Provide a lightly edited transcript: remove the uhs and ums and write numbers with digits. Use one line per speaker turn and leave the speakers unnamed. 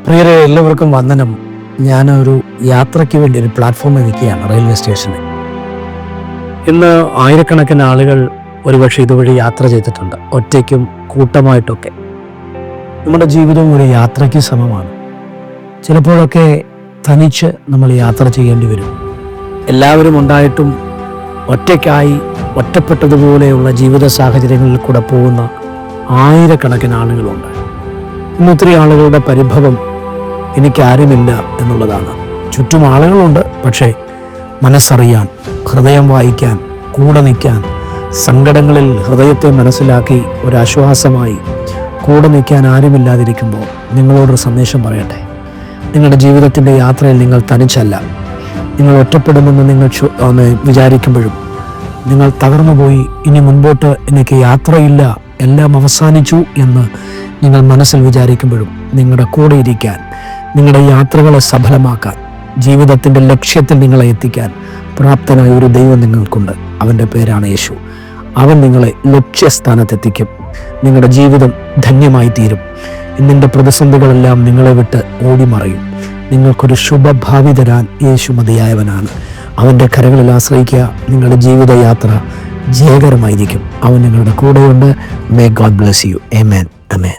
പ്രിയരെ, എല്ലാവർക്കും വന്ദനം. ഞാനൊരു യാത്രയ്ക്ക് വേണ്ടി ഒരു പ്ലാറ്റ്ഫോമിൽ നിൽക്കുകയാണ്, റെയിൽവേ സ്റ്റേഷനിൽ. ഇന്ന് ആയിരക്കണക്കിന് ആളുകൾ ഒരുപക്ഷെ ഇതുവഴി യാത്ര ചെയ്തിട്ടുണ്ട്, ഒറ്റയ്ക്കും കൂട്ടമായിട്ടൊക്കെ. നമ്മുടെ ജീവിതവും ഒരു യാത്രയ്ക്ക് സമമാണ്. ചിലപ്പോഴൊക്കെ തനിച്ച് നമ്മൾ യാത്ര ചെയ്യേണ്ടി വരും. എല്ലാവരും ഉണ്ടായിട്ടും ഒറ്റയ്ക്കായി ഒറ്റപ്പെട്ടതുപോലെയുള്ള ജീവിത സാഹചര്യങ്ങളിൽ കൂടെ പോകുന്ന ആയിരക്കണക്കിന് ആളുകളുണ്ട്. ഇന്നൊത്തിരി ആളുകളുടെ പരിഭവം എനിക്കാരുമില്ല എന്നുള്ളതാണ്. ചുറ്റും ആളുകളുണ്ട്, പക്ഷേ മനസ്സറിയാൻ, ഹൃദയം വായിക്കാൻ, കൂടെ നിൽക്കാൻ, സങ്കടങ്ങളിൽ ഹൃദയത്തെ മനസ്സിലാക്കി ഒരാശ്വാസമായി കൂടെ നിൽക്കാൻ ആരുമില്ലാതിരിക്കുമ്പോൾ നിങ്ങളോടൊരു സന്ദേശം പറയട്ടെ. നിങ്ങളുടെ ജീവിതത്തിൻ്റെ യാത്രയിൽ നിങ്ങൾ തനിച്ചല്ല. നിങ്ങൾ ഒറ്റപ്പെടുമെന്ന് നിങ്ങൾ വിചാരിക്കുമ്പോഴും, നിങ്ങൾ തകർന്നുപോയി, ഇനി മുൻപോട്ട് എനിക്ക് യാത്രയില്ല, എല്ലാം അവസാനിച്ചു എന്ന് നിങ്ങൾ മനസ്സിൽ വിചാരിക്കുമ്പോഴും നിങ്ങളുടെ കൂടെ ഇരിക്കാൻ, നിങ്ങളുടെ യാത്രകളെ സഫലമാക്കാൻ, ജീവിതത്തിൻ്റെ ലക്ഷ്യത്തിൽ നിങ്ങളെ എത്തിക്കാൻ പ്രാപ്തനായ ഒരു ദൈവം നിങ്ങൾക്കുണ്ട്. അവൻ്റെ പേരാണ് യേശു. അവൻ നിങ്ങളെ ലക്ഷ്യസ്ഥാനത്തെത്തിക്കും. നിങ്ങളുടെ ജീവിതം ധന്യമായി തീരും. ഇന്നിൻ്റെ പ്രതിസന്ധികളെല്ലാം നിങ്ങളെ വിട്ട് ഓടിമറയും. നിങ്ങൾക്കൊരു ശുഭഭാവി തരാൻ യേശു മതിയായവനാണ്. അവൻ്റെ കരങ്ങളിൽ ആശ്രയിക്കുക. നിങ്ങളുടെ ജീവിതയാത്ര ജയകരമായിരിക്കും. അവൻ നിങ്ങളുടെ കൂടെയുണ്ട്. May God bless you. Amen. Amen.